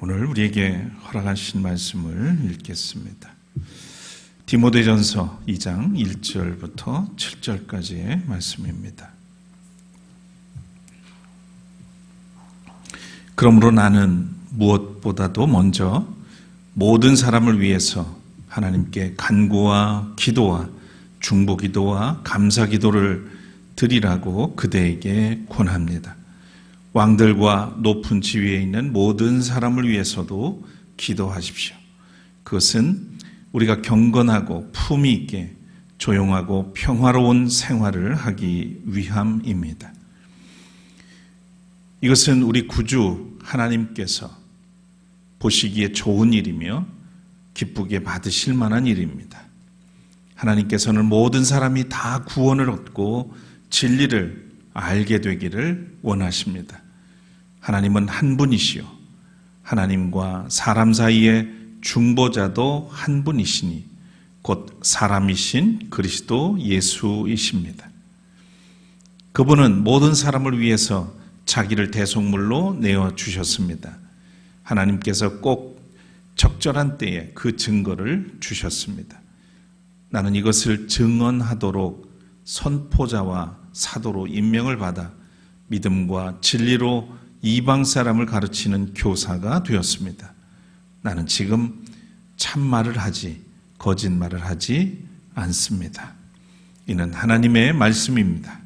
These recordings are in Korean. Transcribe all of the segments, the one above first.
오늘 우리에게 허락하신 말씀을 읽겠습니다. 디모데전서 2장 1절부터 7절까지의 말씀입니다. 그러므로 나는 무엇보다도 먼저 모든 사람을 위해서 하나님께 간구와 기도와 중보기도와 감사기도를 드리라고 그대에게 권합니다. 왕들과 높은 지위에 있는 모든 사람을 위해서도 기도하십시오. 그것은 우리가 경건하고 품위 있게 조용하고 평화로운 생활을 하기 위함입니다. 이것은 우리 구주 하나님께서 보시기에 좋은 일이며 기쁘게 받으실 만한 일입니다. 하나님께서는 모든 사람이 다 구원을 얻고 진리를 알게 되기를 원하십니다. 하나님은 한 분이시요 하나님과 사람 사이의 중보자도 한 분이시니 곧 사람이신 그리스도 예수이십니다. 그분은 모든 사람을 위해서 자기를 대속물로 내어주셨습니다. 하나님께서 꼭 적절한 때에 그 증거를 주셨습니다. 나는 이것을 증언하도록 선포자와 사도로 임명을 받아 믿음과 진리로 이방 사람을 가르치는 교사가 되었습니다. 나는 지금 참말을 하지 거짓말을 하지 않습니다. 이는 하나님의 말씀입니다.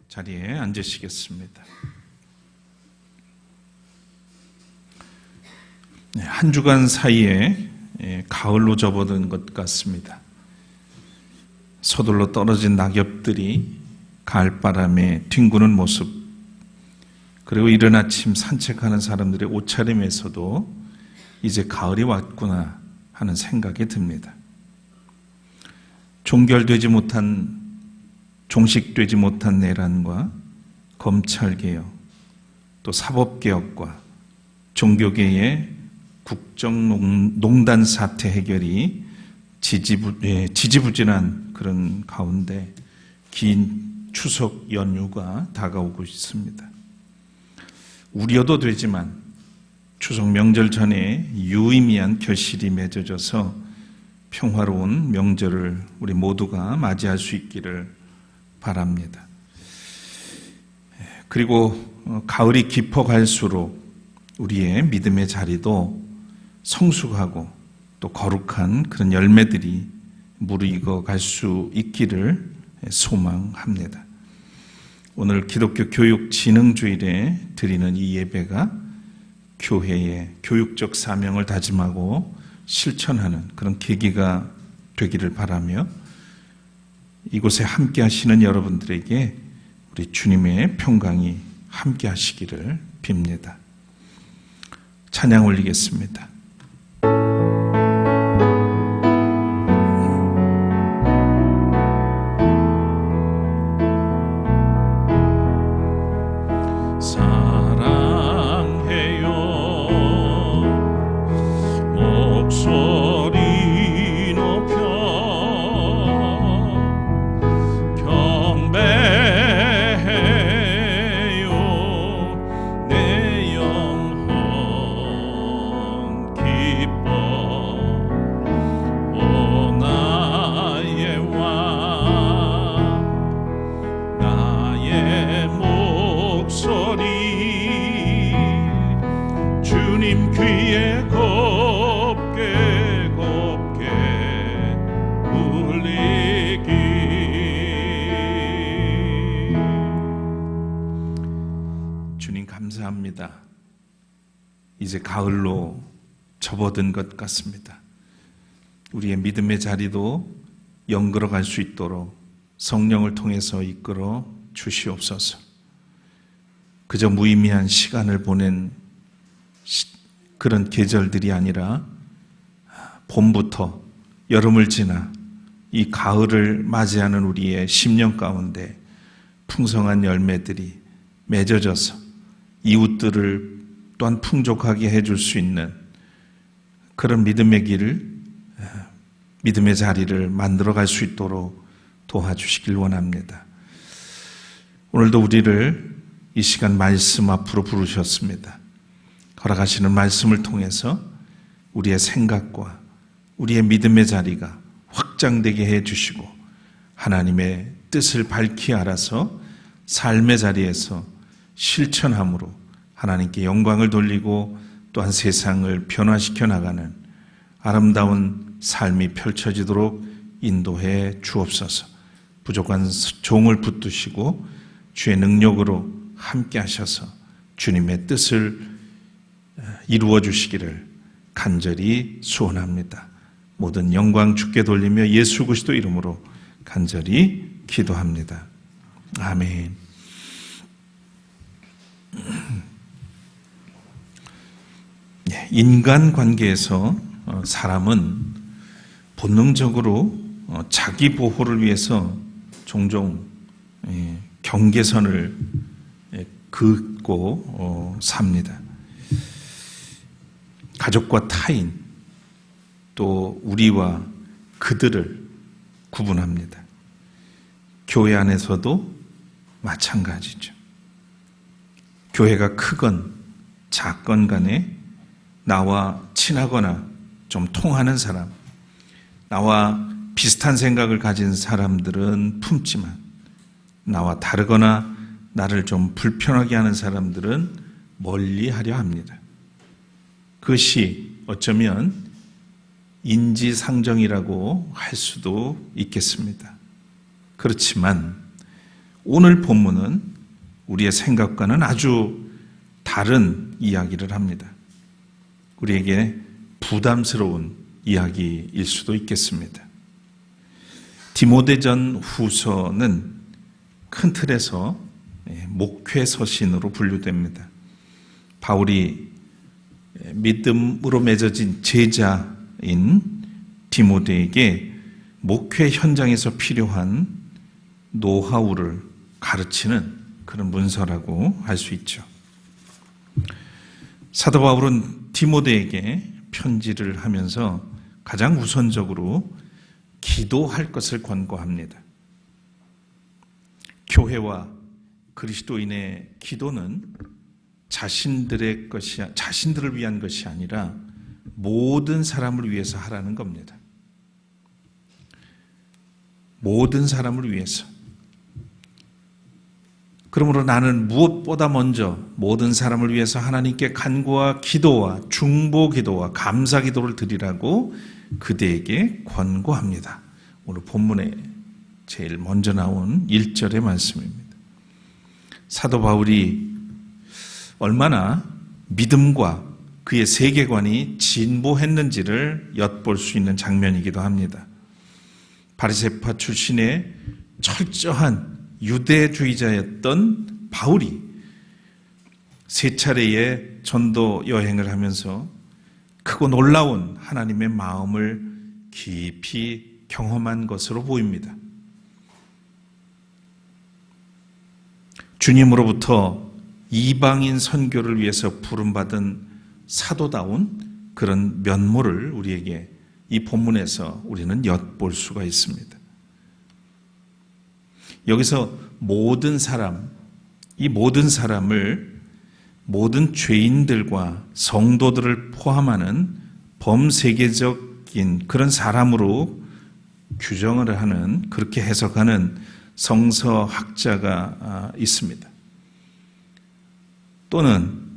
자리에 앉으시겠습니다. 한 주간 사이에 가을로 접어든 것 같습니다. 서둘러 떨어진 낙엽들이 가을바람에 뒹구는 모습, 그리고 이른 아침 산책하는 사람들의 옷차림에서도 이제 가을이 왔구나 하는 생각이 듭니다. 종식되지 못한 내란과 검찰개혁, 또 사법개혁과 종교계의 국정농단 사태 해결이 지지부진한 그런 가운데 긴 추석 연휴가 다가오고 있습니다. 우려도 되지만 추석 명절 전에 유의미한 결실이 맺어져서 평화로운 명절을 우리 모두가 맞이할 수 있기를 바랍니다. 그리고 가을이 깊어갈수록 우리의 믿음의 자리도 성숙하고 또 거룩한 그런 열매들이 무르익어 갈 수 있기를 소망합니다. 오늘 기독교 교육진흥주일에 드리는 이 예배가 교회의 교육적 사명을 다짐하고 실천하는 그런 계기가 되기를 바라며 이곳에 함께 하시는 여러분들에게 우리 주님의 평강이 함께 하시기를 빕니다. 찬양 올리겠습니다. 감사합니다. 이제 가을로 접어든 것 같습니다. 우리의 믿음의 자리도 연걸어 갈 수 있도록 성령을 통해서 이끌어 주시옵소서. 그저 무의미한 시간을 보낸 그런 계절들이 아니라 봄부터 여름을 지나 이 가을을 맞이하는 우리의 심령 가운데 풍성한 열매들이 맺어져서 이웃들을 또한 풍족하게 해줄 수 있는 그런 믿음의 길을, 믿음의 자리를 만들어갈 수 있도록 도와주시길 원합니다. 오늘도 우리를 이 시간 말씀 앞으로 부르셨습니다. 허락하시는 말씀을 통해서 우리의 생각과 우리의 믿음의 자리가 확장되게 해주시고 하나님의 뜻을 밝히 알아서 삶의 자리에서 실천함으로 하나님께 영광을 돌리고 또한 세상을 변화시켜 나가는 아름다운 삶이 펼쳐지도록 인도해 주옵소서. 부족한 종을 붙드시고 주의 능력으로 함께 하셔서 주님의 뜻을 이루어 주시기를 간절히 소원합니다. 모든 영광 주께 돌리며 예수 그리스도 이름으로 간절히 기도합니다. 아멘. 인간 관계에서 사람은 본능적으로 자기 보호를 위해서 종종 경계선을 긋고 삽니다. 가족과 타인, 또 우리와 그들을 구분합니다. 교회 안에서도 마찬가지죠. 교회가 크건 작건 간에 나와 친하거나 좀 통하는 사람, 나와 비슷한 생각을 가진 사람들은 품지만 나와 다르거나 나를 좀 불편하게 하는 사람들은 멀리하려 합니다. 그것이 어쩌면 인지상정이라고 할 수도 있겠습니다. 그렇지만 오늘 본문은 우리의 생각과는 아주 다른 이야기를 합니다. 우리에게 부담스러운 이야기일 수도 있겠습니다. 디모데전 후서는 큰 틀에서 목회 서신으로 분류됩니다. 바울이 믿음으로 맺어진 제자인 디모데에게 목회 현장에서 필요한 노하우를 가르치는 그런 문서라고 할 수 있죠. 사도 바울은 디모데에게 편지를 하면서 가장 우선적으로 기도할 것을 권고합니다. 교회와 그리스도인의 기도는 자신들을 위한 것이 아니라 모든 사람을 위해서 하라는 겁니다. 모든 사람을 위해서. 그러므로 나는 무엇보다 먼저 모든 사람을 위해서 하나님께 간구와 기도와 중보 기도와 감사 기도를 드리라고 그대에게 권고합니다. 오늘 본문에 제일 먼저 나온 1절의 말씀입니다. 사도 바울이 얼마나 믿음과 그의 세계관이 진보했는지를 엿볼 수 있는 장면이기도 합니다. 바리새파 출신의 철저한 유대주의자였던 바울이 세 차례의 전도 여행을 하면서 크고 놀라운 하나님의 마음을 깊이 경험한 것으로 보입니다. 주님으로부터 이방인 선교를 위해서 부름받은 사도다운 그런 면모를 우리에게 이 본문에서 우리는 엿볼 수가 있습니다. 여기서 모든 사람, 이 모든 사람을 모든 죄인들과 성도들을 포함하는 범세계적인 그런 사람으로 규정을 하는, 그렇게 해석하는 성서학자가 있습니다. 또는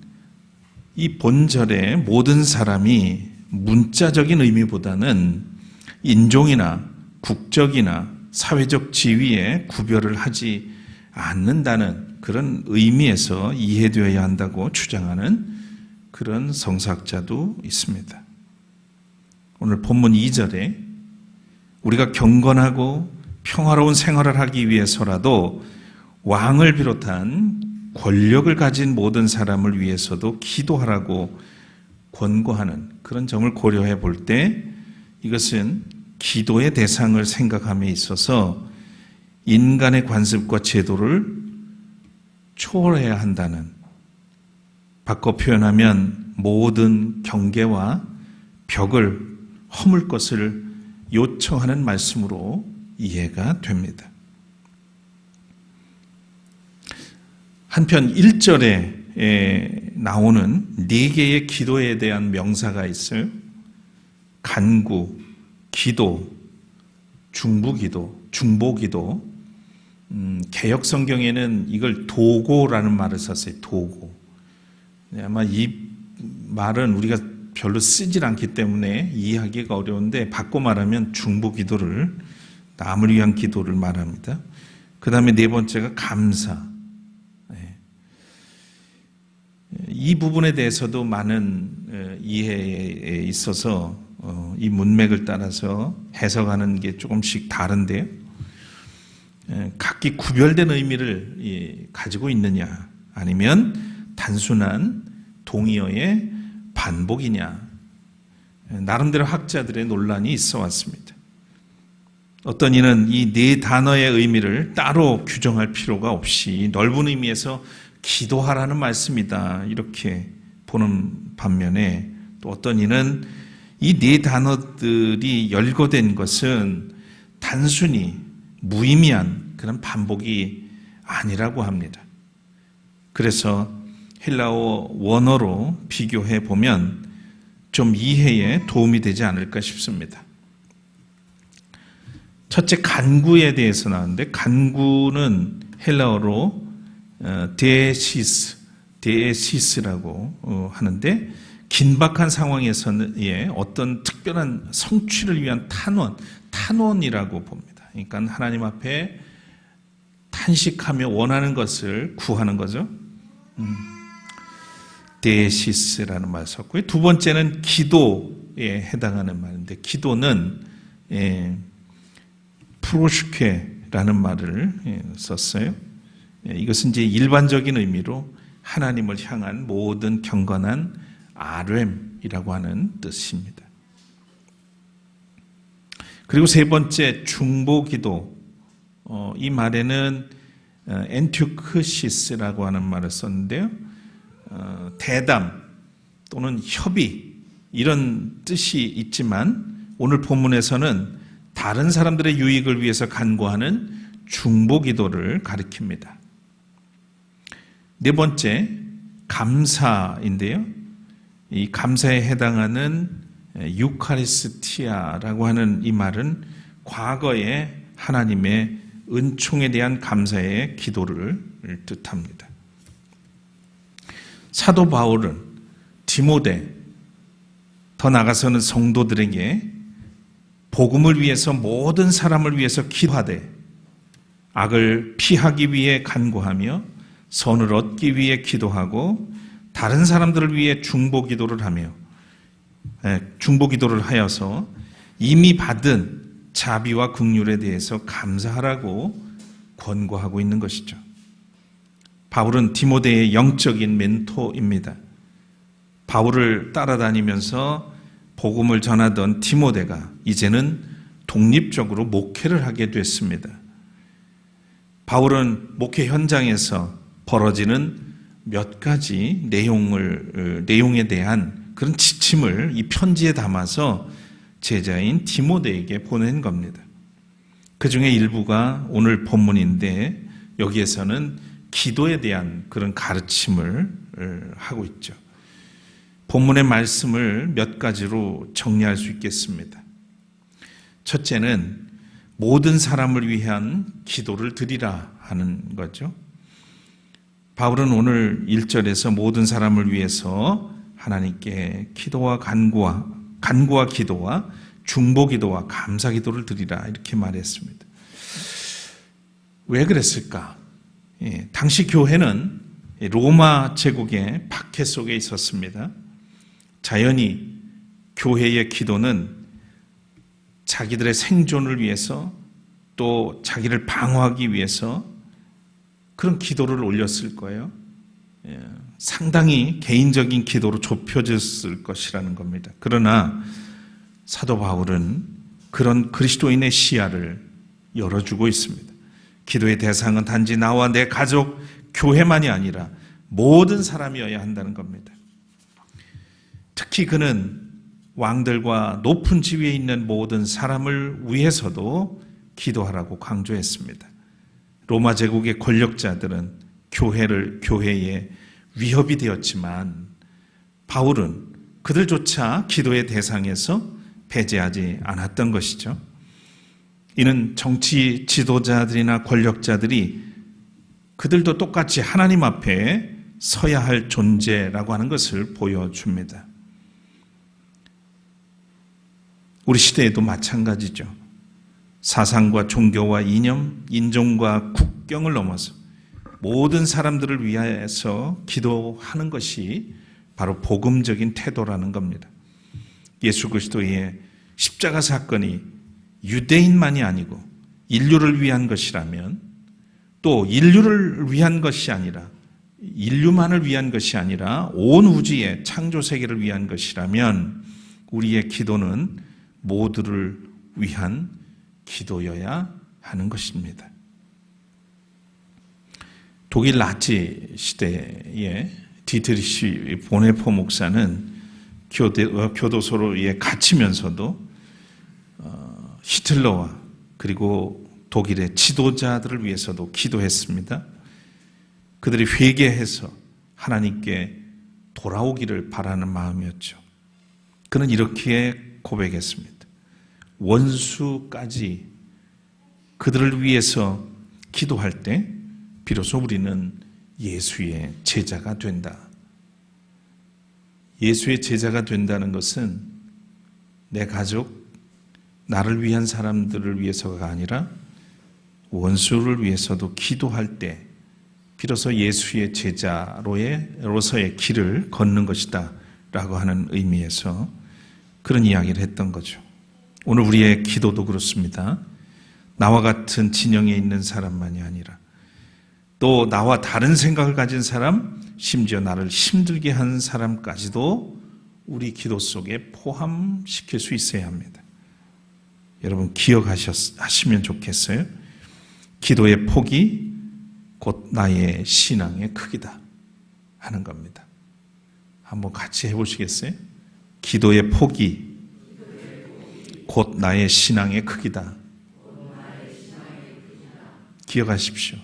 이 본절의 모든 사람이 문자적인 의미보다는 인종이나 국적이나 사회적 지위에 구별을 하지 않는다는 그런 의미에서 이해되어야 한다고 주장하는 그런 성서학자도 있습니다. 오늘 본문 2절에 우리가 경건하고 평화로운 생활을 하기 위해서라도 왕을 비롯한 권력을 가진 모든 사람을 위해서도 기도하라고 권고하는 그런 점을 고려해 볼 때 이것은 기도의 대상을 생각함에 있어서 인간의 관습과 제도를 초월해야 한다는, 바꿔 표현하면 모든 경계와 벽을 허물 것을 요청하는 말씀으로 이해가 됩니다. 한편 1절에 나오는 4개의 기도에 대한 명사가 있어요. 간구, 기도, 중보기도, 중보기도. 개역 성경에는 이걸 도고라는 말을 썼어요. 도고. 아마 이 말은 우리가 별로 쓰질 않기 때문에 이해하기가 어려운데, 바꿔 말하면 중보기도를, 남을 위한 기도를 말합니다. 그 다음에 4번째가 감사. 이 부분에 대해서도 많은 이해에 있어서 이 문맥을 따라서 해석하는 게 조금씩 다른데요. 각기 구별된 의미를 가지고 있느냐, 아니면 단순한 동의어의 반복이냐, 나름대로 학자들의 논란이 있어 왔습니다. 어떤 이는 이 4단어의 의미를 따로 규정할 필요가 없이 넓은 의미에서 기도하라는 말씀이다, 이렇게 보는 반면에, 또 어떤 이는 이 4단어들이 열거된 것은 단순히 무의미한 그런 반복이 아니라고 합니다. 그래서 헬라어 원어로 비교해 보면 좀 이해에 도움이 되지 않을까 싶습니다. 첫째, 간구에 대해서 나왔는데, 간구는 헬라어로 데시스라고 하는데, 긴박한 상황에서는 어떤 특별한 성취를 위한 탄원이라고 봅니다. 그러니까 하나님 앞에 탄식하며 원하는 것을 구하는 거죠. 데시스라는 말을 썼고요. 두 번째는 기도에 해당하는 말인데, 기도는 프로슈케라는 말을 썼어요. 이것은 이제 일반적인 의미로 하나님을 향한 모든 경건한 아뢰임이라고 하는 뜻입니다. 그리고 세 번째, 중보기도. 이 말에는 엔튜크시스라고 하는 말을 썼는데요. 대담 또는 협의, 이런 뜻이 있지만 오늘 본문에서는 다른 사람들의 유익을 위해서 간구하는 중보기도를 가리킵니다. 네 번째, 감사인데요. 이 감사에 해당하는 유카리스티아라고 하는 이 말은 과거의 하나님의 은총에 대한 감사의 기도를 뜻합니다. 사도 바울은 디모데, 더 나아가서는 성도들에게 복음을 위해서, 모든 사람을 위해서 기도하되 악을 피하기 위해 간구하며 선을 얻기 위해 기도하고 다른 사람들을 위해 중보기도를 하여서 이미 받은 자비와 긍휼에 대해서 감사하라고 권고하고 있는 것이죠. 바울은 디모데의 영적인 멘토입니다. 바울을 따라다니면서 복음을 전하던 디모데가 이제는 독립적으로 목회를 하게 됐습니다. 바울은 목회 현장에서 벌어지는 몇 가지 내용에 대한 그런 지침을 이 편지에 담아서 제자인 디모데에게 보낸 겁니다. 그 중에 일부가 오늘 본문인데, 여기에서는 기도에 대한 그런 가르침을 하고 있죠. 본문의 말씀을 몇 가지로 정리할 수 있겠습니다. 첫째는 모든 사람을 위한 기도를 드리라 하는 거죠. 바울은 오늘 1절에서 모든 사람을 위해서 하나님께 기도와 간구와 기도와 중보기도와 감사기도를 드리라, 이렇게 말했습니다. 왜 그랬을까? 당시 교회는 로마 제국의 박해 속에 있었습니다. 자연히 교회의 기도는 자기들의 생존을 위해서, 또 자기를 방어하기 위해서 그런 기도를 올렸을 거예요. 상당히 개인적인 기도로 좁혀졌을 것이라는 겁니다. 그러나 사도 바울은 그런 그리스도인의 시야를 열어주고 있습니다. 기도의 대상은 단지 나와 내 가족, 교회만이 아니라 모든 사람이어야 한다는 겁니다. 특히 그는 왕들과 높은 지위에 있는 모든 사람을 위해서도 기도하라고 강조했습니다. 로마 제국의 권력자들은 교회에 위협이 되었지만 바울은 그들조차 기도의 대상에서 배제하지 않았던 것이죠. 이는 정치 지도자들이나 권력자들이 그들도 똑같이 하나님 앞에 서야 할 존재라고 하는 것을 보여줍니다. 우리 시대에도 마찬가지죠. 사상과 종교와 이념, 인종과 국경을 넘어서 모든 사람들을 위해서 기도하는 것이 바로 복음적인 태도라는 겁니다. 예수 그리스도의 십자가 사건이 유대인만이 아니고 인류를 위한 것이라면, 또 인류를 위한 것이 아니라 인류만을 위한 것이 아니라 온 우주의 창조 세계를 위한 것이라면 우리의 기도는 모두를 위한 기도여야 하는 것입니다. 독일 나치 시대에 디트리시 보네포 목사는 교도소에 갇히면서도 히틀러와 그리고 독일의 지도자들을 위해서도 기도했습니다. 그들이 회개해서 하나님께 돌아오기를 바라는 마음이었죠. 그는 이렇게 고백했습니다. 원수까지 그들을 위해서 기도할 때 비로소 우리는 예수의 제자가 된다. 예수의 제자가 된다는 것은 내 가족, 나를 위한 사람들을 위해서가 아니라 원수를 위해서도 기도할 때 비로소 예수의 제자로서의 길을 걷는 것이다 라고 하는 의미에서 그런 이야기를 했던 거죠. 오늘 우리의 기도도 그렇습니다. 나와 같은 진영에 있는 사람만이 아니라 또 나와 다른 생각을 가진 사람, 심지어 나를 힘들게 한 사람까지도 우리 기도 속에 포함시킬 수 있어야 합니다. 여러분 기억하시면 좋겠어요. 기도의 폭이 곧 나의 신앙의 크기다 하는 겁니다. 한번 같이 해보시겠어요? 기도의 폭이 곧 나의 신앙의 크기다. 기억하십시오.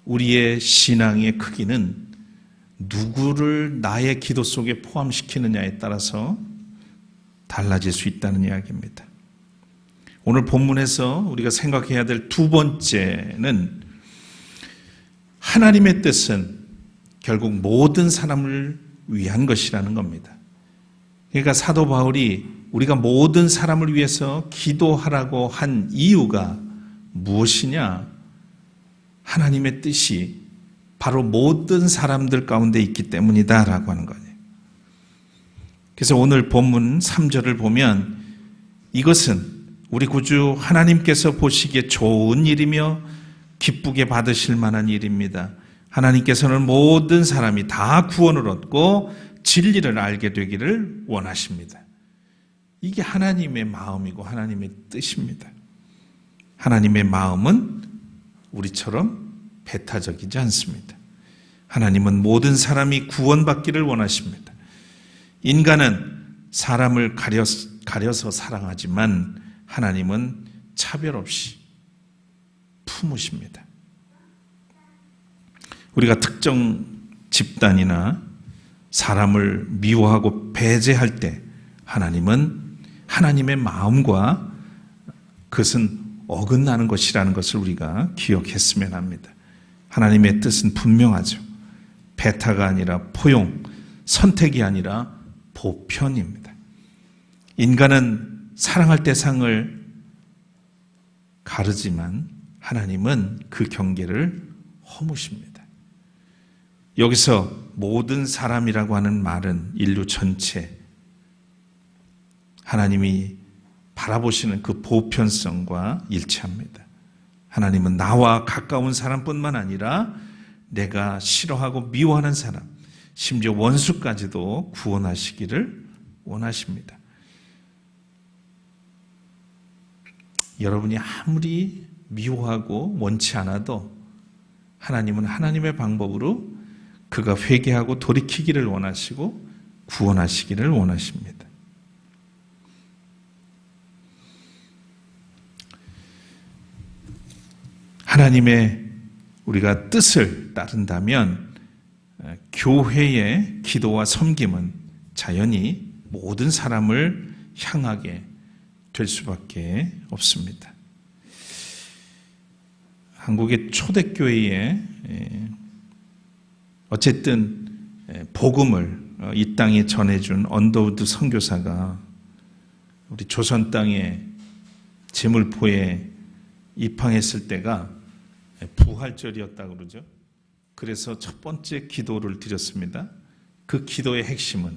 우리의 신앙의 크기는 누구를 나의 기도 속에 포함시키느냐에 따라서 달라질 수 있다는 이야기입니다. 오늘 본문에서 우리가 생각해야 될 두 번째는 하나님의 뜻은 결국 모든 사람을 위한 것이라는 겁니다. 그러니까 사도 바울이 우리가 모든 사람을 위해서 기도하라고 한 이유가 무엇이냐? 하나님의 뜻이 바로 모든 사람들 가운데 있기 때문이다라고 하는 거예요. 그래서 오늘 본문 3절을 보면 이것은 우리 구주 하나님께서 보시기에 좋은 일이며 기쁘게 받으실 만한 일입니다. 하나님께서는 모든 사람이 다 구원을 얻고 진리를 알게 되기를 원하십니다. 이게 하나님의 마음이고 하나님의 뜻입니다. 하나님의 마음은 우리처럼 배타적이지 않습니다. 하나님은 모든 사람이 구원받기를 원하십니다. 인간은 사람을 가려서 사랑하지만 하나님은 차별 없이 품으십니다. 우리가 특정 집단이나 사람을 미워하고 배제할 때 하나님은 하나님의 마음과 그것은 어긋나는 것이라는 것을 우리가 기억했으면 합니다. 하나님의 뜻은 분명하죠. 배타가 아니라 포용, 선택이 아니라 보편입니다. 인간은 사랑할 대상을 가르지만 하나님은 그 경계를 허무십니다. 여기서 모든 사람이라고 하는 말은 인류 전체, 하나님이 바라보시는 그 보편성과 일치합니다. 하나님은 나와 가까운 사람뿐만 아니라 내가 싫어하고 미워하는 사람, 심지어 원수까지도 구원하시기를 원하십니다. 여러분이 아무리 미워하고 원치 않아도 하나님은 하나님의 방법으로 그가 회개하고 돌이키기를 원하시고 구원하시기를 원하십니다. 하나님의 우리가 뜻을 따른다면 교회의 기도와 섬김은 자연히 모든 사람을 향하게 될 수밖에 없습니다. 한국의 초대교회에 어쨌든 복음을 이 땅에 전해준 언더우드 선교사가 우리 조선 땅에 제물포에 입항했을 때가 부활절이었다고 그러죠. 그래서 첫 번째 기도를 드렸습니다. 그 기도의 핵심은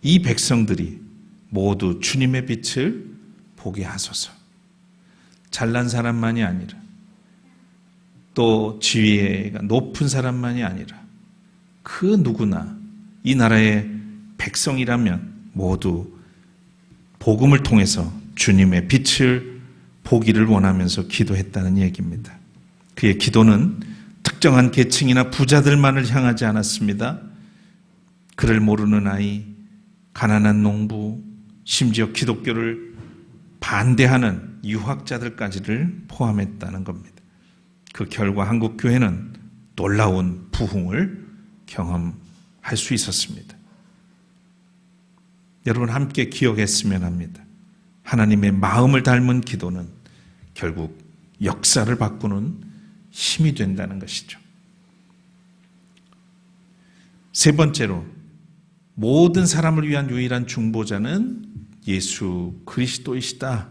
이 백성들이 모두 주님의 빛을 보게 하소서. 잘난 사람만이 아니라 또 지위가 높은 사람만이 아니라 그 누구나 이 나라의 백성이라면 모두 복음을 통해서 주님의 빛을 보기를 원하면서 기도했다는 얘기입니다. 그의 기도는 특정한 계층이나 부자들만을 향하지 않았습니다. 그를 모르는 아이, 가난한 농부, 심지어 기독교를 반대하는 유학자들까지를 포함했다는 겁니다. 그 결과 한국 교회는 놀라운 부흥을 경험할 수 있었습니다. 여러분 함께 기억했으면 합니다. 하나님의 마음을 닮은 기도는 결국 역사를 바꾸는 힘이 된다는 것이죠. 세 번째로 모든 사람을 위한 유일한 중보자는 예수 그리스도이시다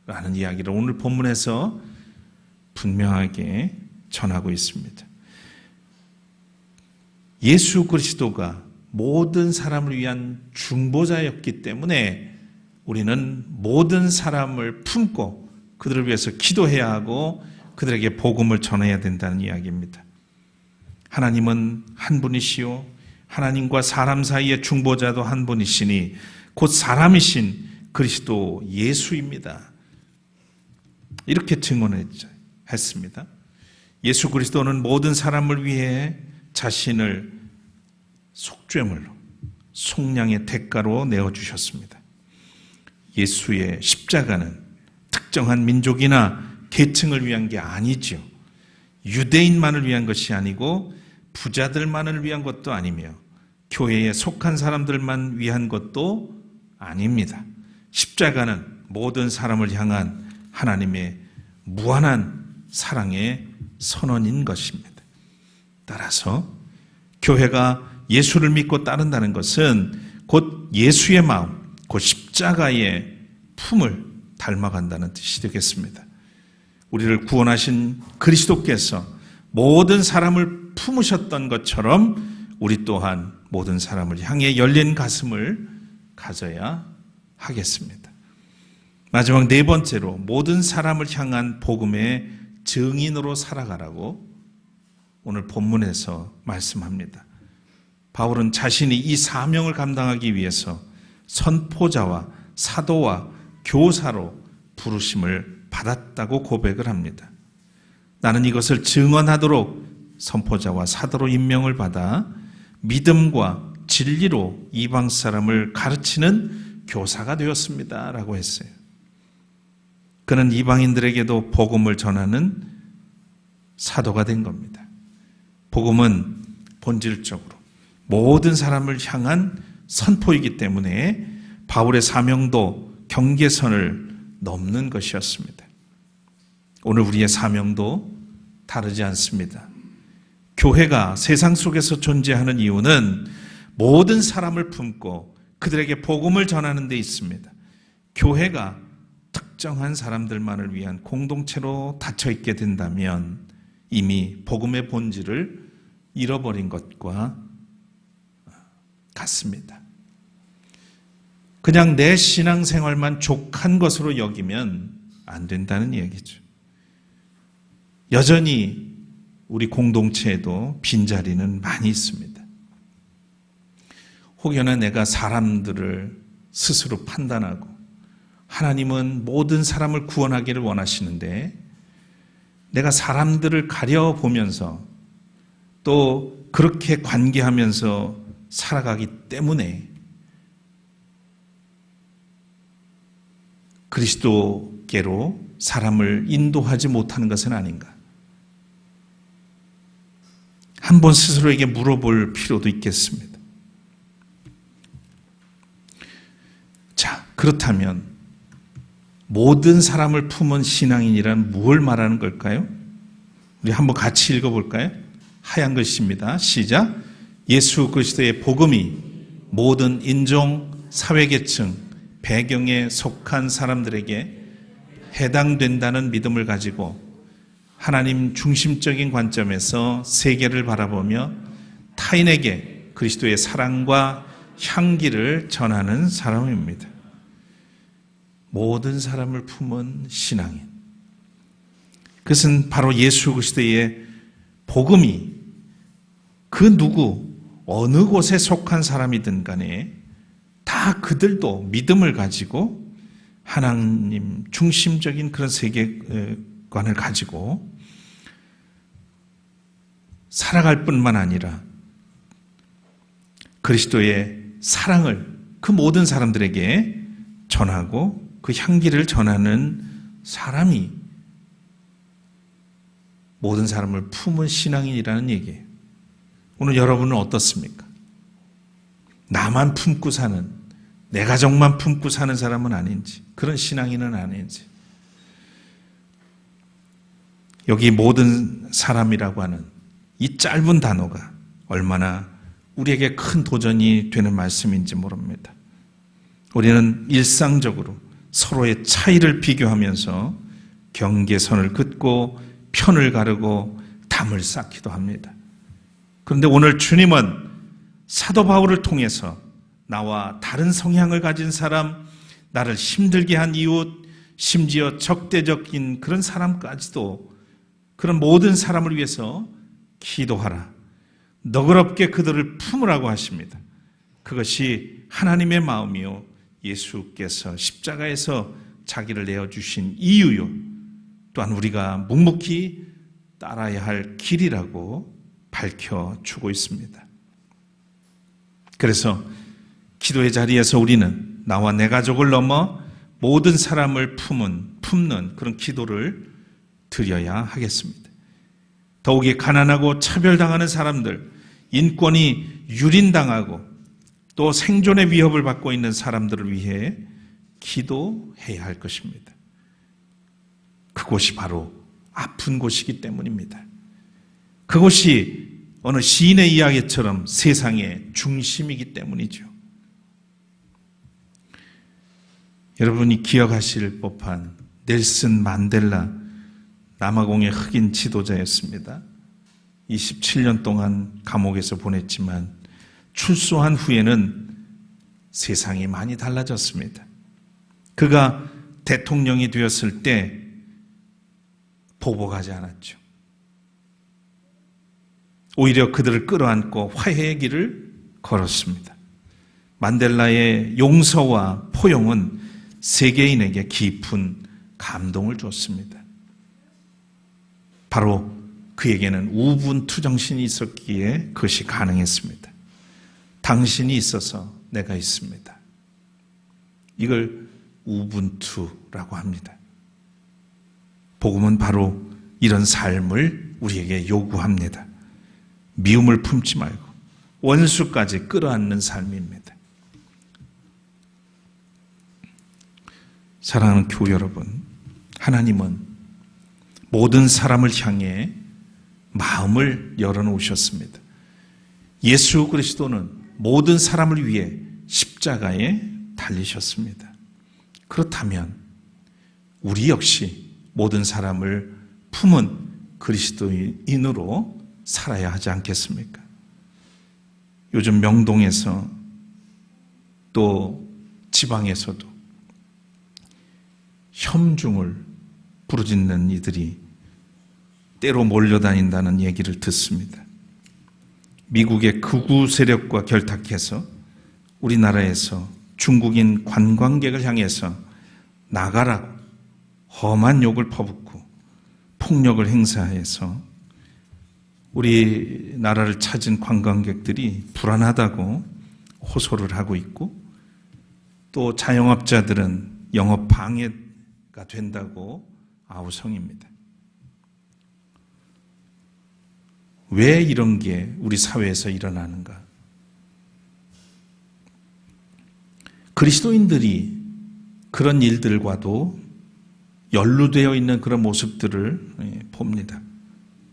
라는 이야기를 오늘 본문에서 분명하게 전하고 있습니다. 예수 그리스도가 모든 사람을 위한 중보자였기 때문에 우리는 모든 사람을 품고 그들을 위해서 기도해야 하고 그들에게 복음을 전해야 된다는 이야기입니다. 하나님은 한 분이시요 하나님과 사람 사이의 중보자도 한 분이시니 곧 사람이신 그리스도 예수입니다. 이렇게 증언했습니다. 예수 그리스도는 모든 사람을 위해 자신을 속죄물로 속량의 대가로 내어주셨습니다. 예수의 십자가는 특정한 민족이나 계층을 위한 게 아니죠. 유대인만을 위한 것이 아니고 부자들만을 위한 것도 아니며 교회에 속한 사람들만 위한 것도 아닙니다. 십자가는 모든 사람을 향한 하나님의 무한한 사랑의 선언인 것입니다. 따라서 교회가 예수를 믿고 따른다는 것은 곧 예수의 마음, 곧 십자가의 품을 닮아간다는 뜻이 되겠습니다. 우리를 구원하신 그리스도께서 모든 사람을 품으셨던 것처럼 우리 또한 모든 사람을 향해 열린 가슴을 가져야 하겠습니다. 마지막 네 번째로 모든 사람을 향한 복음의 증인으로 살아가라고 오늘 본문에서 말씀합니다. 바울은 자신이 이 사명을 감당하기 위해서 선포자와 사도와 교사로 부르심을 받았다고 고백을 합니다. 나는 이것을 증언하도록 선포자와 사도로 임명을 받아 믿음과 진리로 이방 사람을 가르치는 교사가 되었습니다 라고 했어요. 그는 이방인들에게도 복음을 전하는 사도가 된 겁니다. 복음은 본질적으로 모든 사람을 향한 선포이기 때문에 바울의 사명도 경계선을 넘는 것이었습니다. 오늘 우리의 사명도 다르지 않습니다. 교회가 세상 속에서 존재하는 이유는 모든 사람을 품고 그들에게 복음을 전하는 데 있습니다. 교회가 특정한 사람들만을 위한 공동체로 닫혀 있게 된다면 이미 복음의 본질을 잃어버린 것과 같습니다. 그냥 내 신앙생활만 족한 것으로 여기면 안 된다는 얘기죠. 여전히 우리 공동체에도 빈자리는 많이 있습니다. 혹여나 내가 사람들을 스스로 판단하고 하나님은 모든 사람을 구원하기를 원하시는데 내가 사람들을 가려보면서 또 그렇게 관계하면서 살아가기 때문에 그리스도께로 사람을 인도하지 못하는 것은 아닌가? 한번 스스로에게 물어볼 필요도 있겠습니다. 자, 그렇다면 모든 사람을 품은 신앙인이란 무엇을 말하는 걸까요? 우리 한번 같이 읽어볼까요? 하얀 글씨입니다. 시작. 예수 그리스도의 복음이 모든 인종, 사회계층, 배경에 속한 사람들에게 해당된다는 믿음을 가지고 하나님 중심적인 관점에서 세계를 바라보며 타인에게 그리스도의 사랑과 향기를 전하는 사람입니다. 모든 사람을 품은 신앙인. 그것은 바로 예수 그리스도의 복음이 그 누구 어느 곳에 속한 사람이든 간에 다 그들도 믿음을 가지고 하나님 중심적인 그런 세계관을 가지고 살아갈 뿐만 아니라 그리스도의 사랑을 그 모든 사람들에게 전하고 그 향기를 전하는 사람이 모든 사람을 품은 신앙인이라는 얘기예요. 오늘 여러분은 어떻습니까? 나만 품고 사는, 내 가족만 품고 사는 사람은 아닌지, 그런 신앙인은 아닌지. 여기 모든 사람이라고 하는 이 짧은 단어가 얼마나 우리에게 큰 도전이 되는 말씀인지 모릅니다. 우리는 일상적으로 서로의 차이를 비교하면서 경계선을 긋고 편을 가르고 담을 쌓기도 합니다. 그런데 오늘 주님은 사도 바울을 통해서 나와 다른 성향을 가진 사람, 나를 힘들게 한 이웃, 심지어 적대적인 그런 사람까지도 그런 모든 사람을 위해서 기도하라. 너그럽게 그들을 품으라고 하십니다. 그것이 하나님의 마음이요. 예수께서 십자가에서 자기를 내어주신 이유요. 또한 우리가 묵묵히 따라야 할 길이라고 밝혀주고 있습니다. 그래서 기도의 자리에서 우리는 나와 내 가족을 넘어 모든 사람을 품는 그런 기도를 드려야 하겠습니다. 더욱이 가난하고 차별당하는 사람들, 인권이 유린당하고 또 생존의 위협을 받고 있는 사람들을 위해 기도해야 할 것입니다. 그곳이 바로 아픈 곳이기 때문입니다. 그곳이 어느 시인의 이야기처럼 세상의 중심이기 때문이죠. 여러분이 기억하실 법한 넬슨 만델라, 남아공의 흑인 지도자였습니다. 27년 동안 감옥에서 보냈지만 출소한 후에는 세상이 많이 달라졌습니다. 그가 대통령이 되었을 때 보복하지 않았죠. 오히려 그들을 끌어안고 화해의 길을 걸었습니다. 만델라의 용서와 포용은 세계인에게 깊은 감동을 줬습니다. 바로 그에게는 우분투 정신이 있었기에 그것이 가능했습니다. 당신이 있어서 내가 있습니다. 이걸 우분투라고 합니다. 복음은 바로 이런 삶을 우리에게 요구합니다. 미움을 품지 말고 원수까지 끌어안는 삶입니다. 사랑하는 교우 여러분, 하나님은 모든 사람을 향해 마음을 열어놓으셨습니다. 예수 그리스도는 모든 사람을 위해 십자가에 달리셨습니다. 그렇다면 우리 역시 모든 사람을 품은 그리스도인으로 살아야 하지 않겠습니까? 요즘 명동에서 또 지방에서도 혐중을 부르짖는 이들이 때로 몰려다닌다는 얘기를 듣습니다. 미국의 극우 세력과 결탁해서 우리나라에서 중국인 관광객을 향해서 나가라 험한 욕을 퍼붓고 폭력을 행사해서 우리나라를 찾은 관광객들이 불안하다고 호소를 하고 있고, 또 자영업자들은 영업 방해가 된다고 아우성입니다. 왜 이런 게 우리 사회에서 일어나는가? 그리스도인들이 그런 일들과도 연루되어 있는 그런 모습들을 봅니다.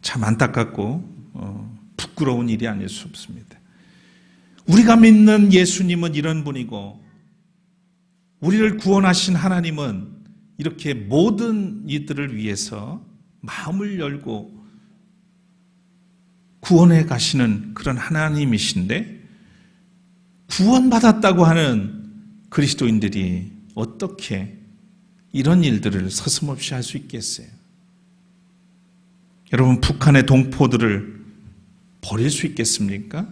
참 안타깝고 부끄러운 일이 아닐 수 없습니다. 우리가 믿는 예수님은 이런 분이고, 우리를 구원하신 하나님은 이렇게 모든 이들을 위해서 마음을 열고 구원해 가시는 그런 하나님이신데, 구원받았다고 하는 그리스도인들이 어떻게 이런 일들을 서슴없이 할 수 있겠어요? 여러분, 북한의 동포들을 버릴 수 있겠습니까?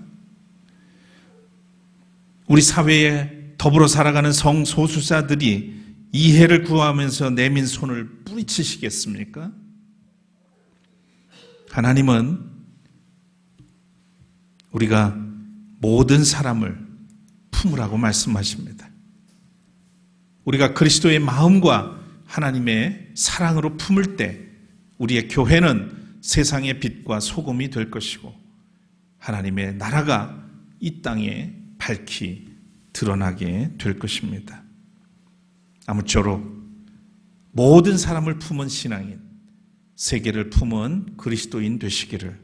우리 사회에 더불어 살아가는 성소수자들이 이해를 구하면서 내민 손을 뿌리치시겠습니까? 하나님은 우리가 모든 사람을 품으라고 말씀하십니다. 우리가 그리스도의 마음과 하나님의 사랑으로 품을 때 우리의 교회는 세상의 빛과 소금이 될 것이고, 하나님의 나라가 이 땅에 밝히 드러나게 될 것입니다. 아무쪼록 모든 사람을 품은 신앙인, 세계를 품은 그리스도인 되시기를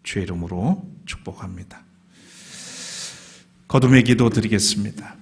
주의 이름으로 축복합니다. 거듭의 기도 드리겠습니다.